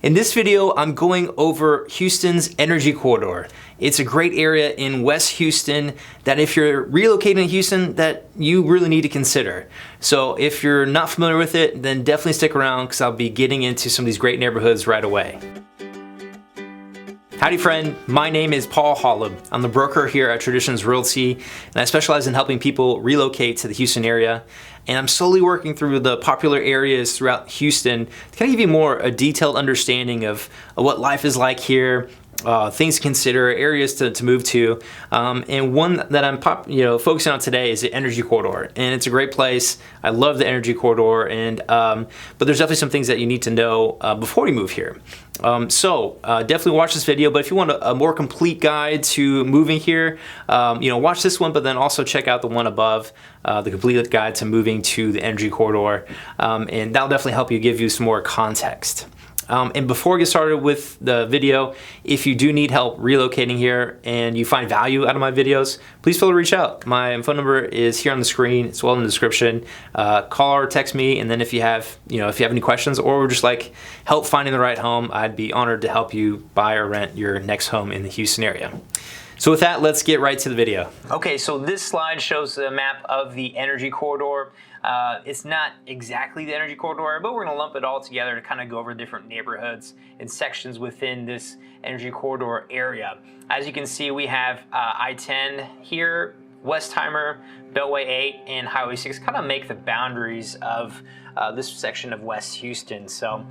In this video, I'm going over Houston's energy corridor. It's a great area in West Houston that if you're relocating to Houston, that you really need to consider. So if you're not familiar with it, then definitely stick around because I'll be getting into some of these great neighborhoods right away. Howdy friend, my name is Paul Holub. I'm the broker here at Traditions Realty, and I specialize in helping people relocate to the Houston area. And I'm slowly working through the popular areas throughout Houston to kind of give you a detailed understanding of what life is like here, things to consider, areas to move to. And one that I'm focusing on today is the energy corridor. And it's a great place. I love the energy corridor, but there's definitely some things that you need to know before you move here. Definitely watch this video, but if you want a more complete guide to moving here, watch this one, but then also check out the one above, the complete guide to moving to the energy corridor, and that'll definitely help you, give you some more context. And before we get started with the video, if you do need help relocating here and you find value out of my videos, please feel free to reach out. My phone number is here on the screen. It's well in the description. Call or text me, and then if you have any questions or just like help finding the right home, I'd be honored to help you buy or rent your next home in the Houston area. So with that, let's get right to the video. Okay, so this slide shows the map of the energy corridor. It's not exactly the energy corridor, but we're gonna lump it all together to kind of go over different neighborhoods and sections within this energy corridor area. As you can see, we have I-10 here, Westheimer, Beltway 8, and Highway 6 kind of make the boundaries of this section of West Houston. So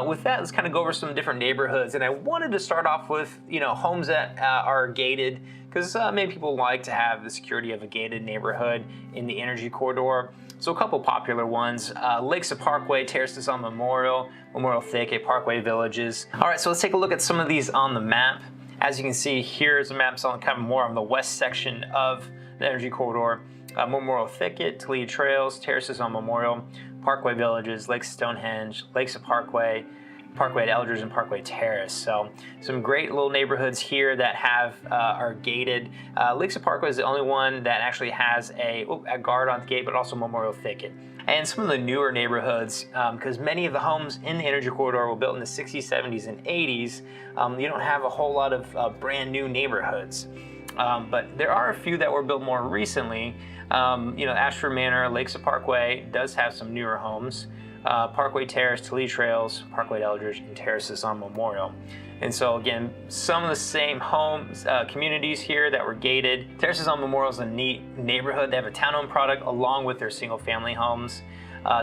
with that, let's kind of go over some different neighborhoods. And I wanted to start off with, homes that are gated, because many people like to have the security of a gated neighborhood in the energy corridor. So a couple popular ones, Lakes of Parkway, Terraces on Memorial, Memorial Thicket, Parkway Villages. All right, so let's take a look at some of these on the map. As you can see, here's a map on kind of more on the west section of the energy corridor. Memorial Thicket, Toledo Trails, Terraces on Memorial, Parkway Villages, Lakes Stonehenge, Lakes of Parkway, Parkway at Eldridge, and Parkway Terrace. So some great little neighborhoods here that are gated. Lakes of Parkway is the only one that actually has a guard on the gate, but also Memorial Thicket. And some of the newer neighborhoods, because many of the homes in the energy corridor were built in the 60s, 70s, and 80s, you don't have a whole lot of brand new neighborhoods. But there are a few that were built more recently. Ashford Manor, Lakes of Parkway does have some newer homes. Parkway Terrace, Toledo Trails, Parkway at Eldridge, and Terraces on Memorial. And so again, some of the same homes, communities here that were gated. Terraces on Memorial is a neat neighborhood. They have a townhome product along with their single family homes.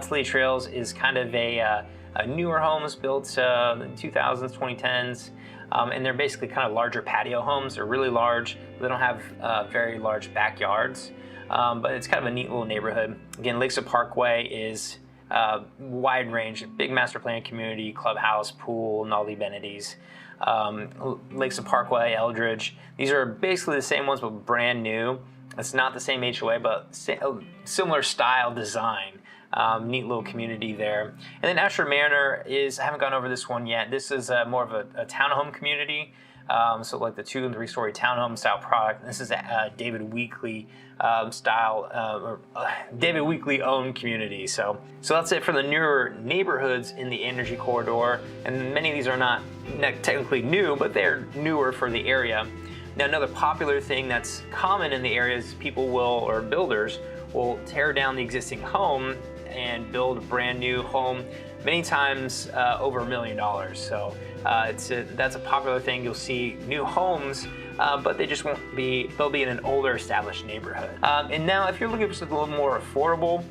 Toledo Trails is kind of a newer homes built in the 2000s, 2010s. And they're basically kind of larger patio homes. They're really large. They don't have very large backyards, but it's kind of a neat little neighborhood. Again, Lakes of Parkway is wide range, big master plan community, clubhouse, pool, and all the amenities. Lakes of Parkway, Eldridge, these are basically the same ones but brand new. It's not the same HOA, but similar style design. Neat little community there. And then Ashford Manor I haven't gone over this one yet. This is more of a townhome community. So like the 2- and 3-story townhome style product. This is a David Weekley David Weekley owned community. So that's it for the newer neighborhoods in the energy corridor. And many of these are not technically new, but they're newer for the area. Now another popular thing that's common in the area is builders will tear down the existing home and build a brand new home, many times over $1 million. So that's a popular thing. You'll see new homes, but they just they'll be in an older established neighborhood. And now if you're looking for something a little more affordable,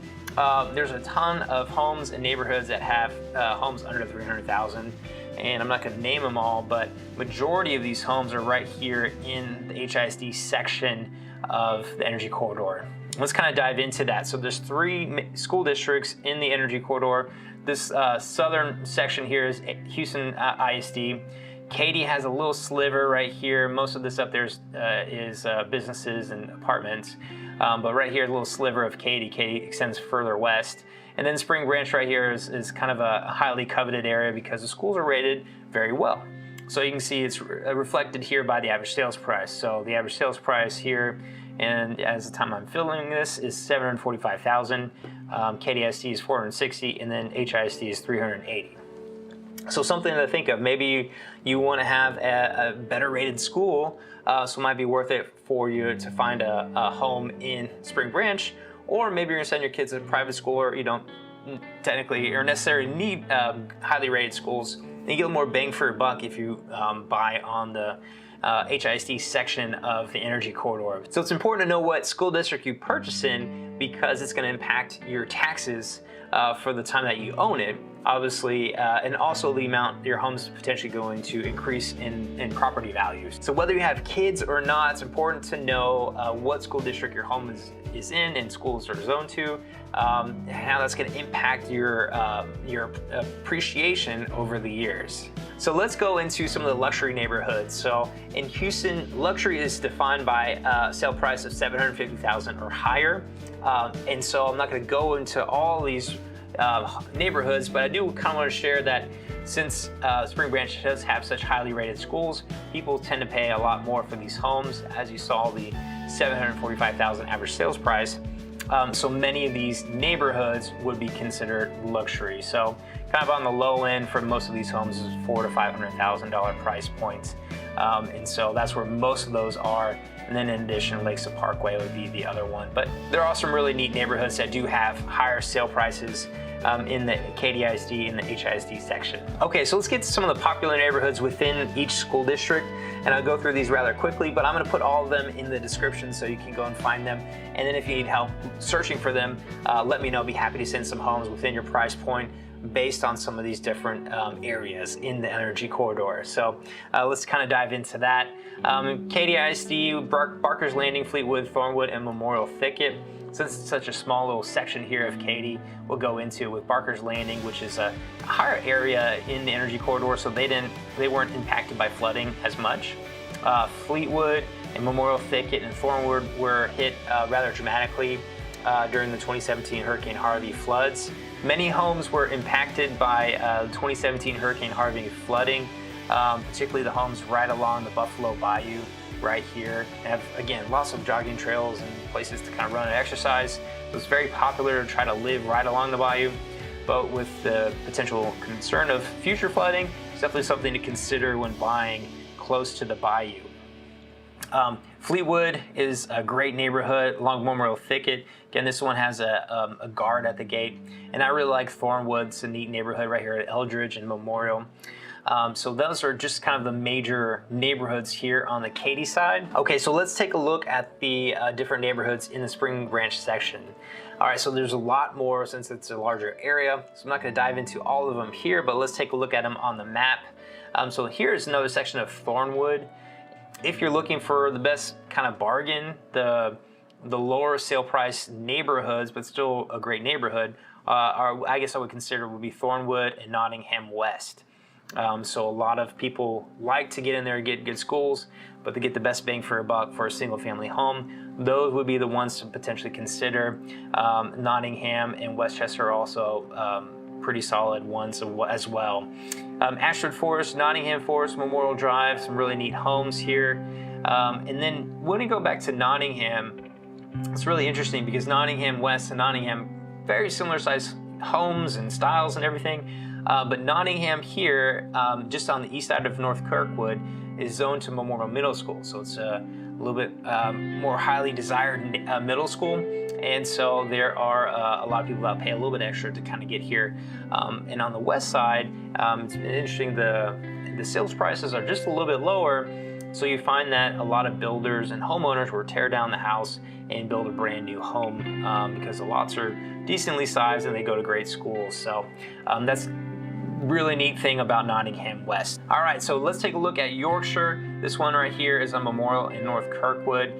there's a ton of homes and neighborhoods that have homes under $300,000. And I'm not going to name them all, but majority of these homes are right here in the HISD section of the energy corridor. Let's kind of dive into that. So there's 3 school districts in the energy corridor. This southern section here is Houston ISD. Katy has a little sliver right here. Most of this up there is businesses and apartments. But right here, a little sliver of Katy. Katy extends further west. And then Spring Branch right here is kind of a highly coveted area because the schools are rated very well. So you can see it's reflected here by the average sales price. So the average sales price here, and as the time I'm filming this, is $745,000. KDST is $460,000, and then HISD is $380,000. So something to think of, maybe you want to have a better rated school, so it might be worth it for you to find a home in Spring Branch, or maybe you're gonna send your kids to private school, or you don't technically or necessarily need highly rated schools. And you get more bang for your buck if you buy on the HISD section of the energy corridor. So it's important to know what school district you purchase in, because it's going to impact your taxes for the time that you own it, obviously, and also the amount your home's potentially going to increase in property values. So whether you have kids or not, it's important to know what school district your home is in and schools are zoned to, and how that's going to impact your appreciation over the years. So let's go into some of the luxury neighborhoods. So in Houston, luxury is defined by a sale price of $750,000 or higher. And so I'm not going to go into all these neighborhoods, but I do kind of want to share that since Spring Branch does have such highly rated schools, people tend to pay a lot more for these homes, as you saw the $745,000 average sales price. So many of these neighborhoods would be considered luxury. So kind of on the low end for most of these homes is $400,000 to $500,000 price points. And so that's where most of those are. And then in addition, Lakeside Parkway would be the other one. But there are some really neat neighborhoods that do have higher sale prices in the KDISD and the HISD section. Okay, so let's get to some of the popular neighborhoods within each school district. And I'll go through these rather quickly, but I'm gonna put all of them in the description so you can go and find them. And then if you need help searching for them, let me know. I'll be happy to send some homes within your price point based on some of these different areas in the energy corridor. So let's kind of dive into that. KDISD, Barker's Landing, Fleetwood, Thornwood, and Memorial Thicket. Since it's such a small little section here of Katy, we'll go into with Barker's Landing, which is a higher area in the energy corridor, so they weren't impacted by flooding as much. Fleetwood and Memorial Thicket and Thornwood were hit rather dramatically during the 2017 Hurricane Harvey floods. Many homes were impacted by 2017 Hurricane Harvey flooding, particularly the homes right along the Buffalo Bayou right here. They have, again, lots of jogging trails and places to kind of run and exercise. So it's very popular to try to live right along the bayou, but with the potential concern of future flooding, it's definitely something to consider when buying close to the bayou. Fleetwood is a great neighborhood along Memorial Thicket. Again, this one has a guard at the gate. And I really like Thornwood. It's a neat neighborhood right here at Eldridge and Memorial. So those are just kind of the major neighborhoods here on the Katy side. Okay, so let's take a look at the different neighborhoods in the Spring Branch section. All right, so there's a lot more since it's a larger area. So I'm not gonna dive into all of them here, but let's take a look at them on the map. So here's another section of Thornwood. If you're looking for the best kind of bargain, the lower sale price neighborhoods, but still a great neighborhood, I guess I would consider would be Thornwood and Nottingham West. So a lot of people like to get in there and get good schools, but to get the best bang for a buck for a single family home, those would be the ones to potentially consider. Nottingham and Westchester are also pretty solid ones as well. Ashford Forest, Nottingham Forest, Memorial Drive, some really neat homes here. And then when we go back to Nottingham, it's really interesting because Nottingham West and Nottingham, very similar size homes and styles and everything. But Nottingham here, just on the east side of North Kirkwood, is zoned to Memorial Middle School. So it's a little bit more highly desired middle school. And so there are a lot of people that pay a little bit extra to kind of get here. And on the west side, it's been interesting, the sales prices are just a little bit lower. So you find that a lot of builders and homeowners will tear down the house and build a brand new home because the lots are decently sized and they go to great schools. So that's really neat thing about Nottingham West. All right, so let's take a look at Yorkshire. This one right here is on Memorial in North Kirkwood.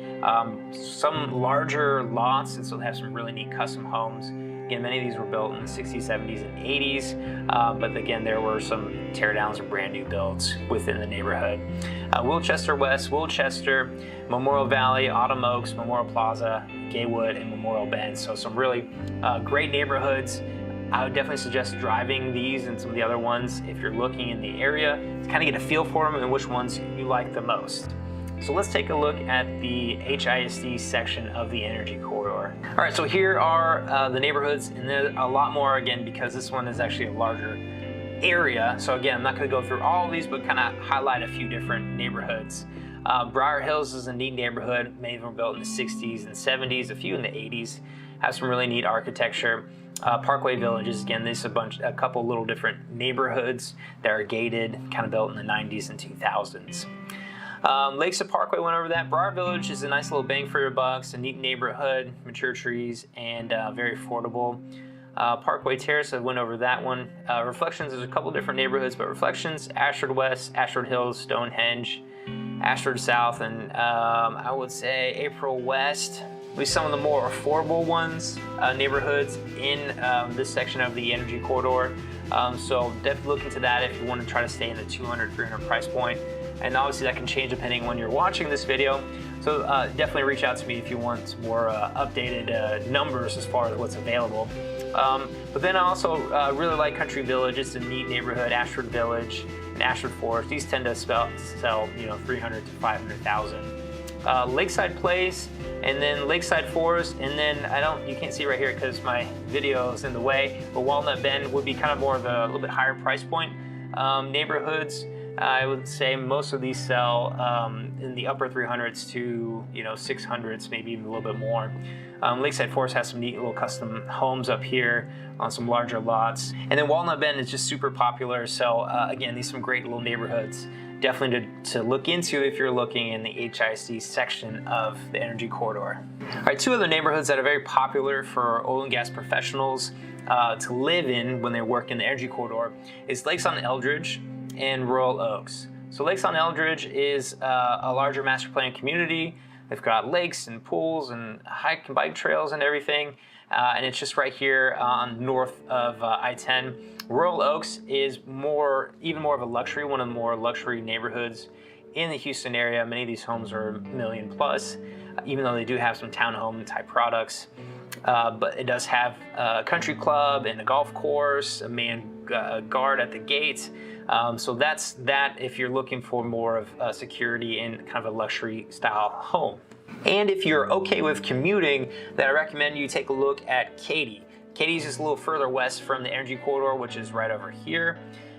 Some larger lots, and so they have some really neat custom homes. Again, many of these were built in the 60s, 70s, and 80s, but again, there were some teardowns and brand new builds within the neighborhood. Wilchester West, Wilchester, Memorial Valley, Autumn Oaks, Memorial Plaza, Gaywood, and Memorial Bend. So some really great neighborhoods. I would definitely suggest driving these and some of the other ones if you're looking in the area to kind of get a feel for them and which ones you like the most. So let's take a look at the HISD section of the energy corridor. All right, so here are the neighborhoods, and there's a lot more again because this one is actually a larger area. So again, I'm not going to go through all of these, but kind of highlight a few different neighborhoods. Briar Hills is a neat neighborhood. Many of them were built in the 60s and 70s, a few in the 80s. Have some really neat architecture. Parkway Villages, again, this is a couple little different neighborhoods that are gated, kind of built in the 90s and 2000s. Lakeside Parkway went over that. Briar Village is a nice little bang for your bucks, a neat neighborhood, mature trees, and very affordable. Parkway Terrace, I went over that one. Reflections, there's a couple different neighborhoods, but Reflections, Ashford West, Ashford Hills, Stonehenge, Ashford South, and I would say April West. At least some of the more affordable ones, neighborhoods in this section of the Energy Corridor. So definitely look into that if you want to try to stay in the $200, $300 price point. And obviously that can change depending on when you're watching this video. So definitely reach out to me if you want more updated numbers as far as what's available. But then I also really like Country Village. It's a neat neighborhood, Ashford Village and Ashford Forest. These tend to sell, $300,000 to $500,000. Lakeside Place, and then Lakeside Forest, and then you can't see right here because my video is in the way, but Walnut Bend would be kind of more of a little bit higher price point neighborhoods. I would say most of these sell in the upper 300s to 600s, maybe even a little bit more. Lakeside Forest has some neat little custom homes up here on some larger lots. And then Walnut Bend is just super popular. So again, these are some great little neighborhoods. Definitely to look into if you're looking in the HIC section of the Energy Corridor. All right, two other neighborhoods that are very popular for oil and gas professionals to live in when they work in the Energy Corridor is Lakes on Eldridge and Royal Oaks. So Lakes on Eldridge is a larger master plan community. They've got lakes and pools and hike and bike trails and everything. And it's just right here north of I-10. Royal Oaks is even more of a luxury, one of the more luxury neighborhoods in the Houston area. Many of these homes are $1 million plus, even though they do have some townhome type products. But it does have a country club and a golf course, a man guard at the gate. So that's that if you're looking for more of security in kind of a luxury style home. And if you're okay with commuting, then I recommend you take a look at Katy. Katy's just a little further west from the Energy Corridor, which is right over here.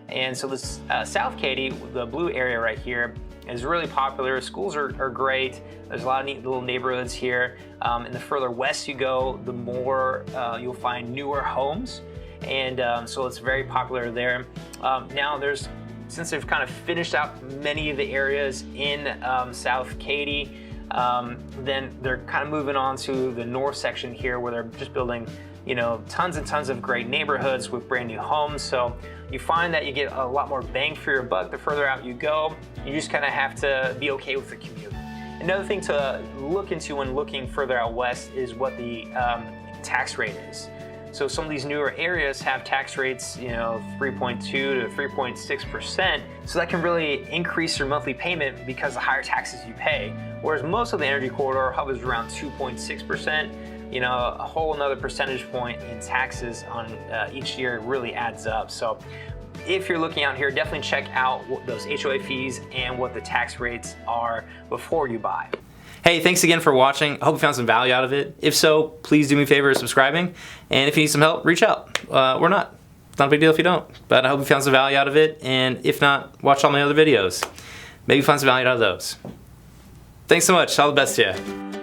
And so this South Katy, the blue area right here, is really popular. Schools are great. There's a lot of neat little neighborhoods here. And the further west you go, the more you'll find newer homes. And so it's very popular there. Now since they've kind of finished out many of the areas in South Katy, then they're kind of moving on to the north section here where they're just building tons and tons of great neighborhoods with brand new homes. So you find that you get a lot more bang for your buck the further out you go. You just kind of have to be okay with the commute. Another thing to look into when looking further out west is what the tax rate is. So some of these newer areas have tax rates, 3.2 to 3.6%. So that can really increase your monthly payment because the higher taxes you pay. Whereas most of the Energy Corridor hovers around 2.6%. A whole another percentage point in taxes on each year really adds up. So if you're looking out here, definitely check out those HOA fees and what the tax rates are before you buy. Hey, thanks again for watching. I hope you found some value out of it. If so, please do me a favor of subscribing. And if you need some help, reach out. It's not a big deal if you don't. But I hope you found some value out of it. And if not, watch all my other videos. Maybe find some value out of those. Thanks so much. All the best to you.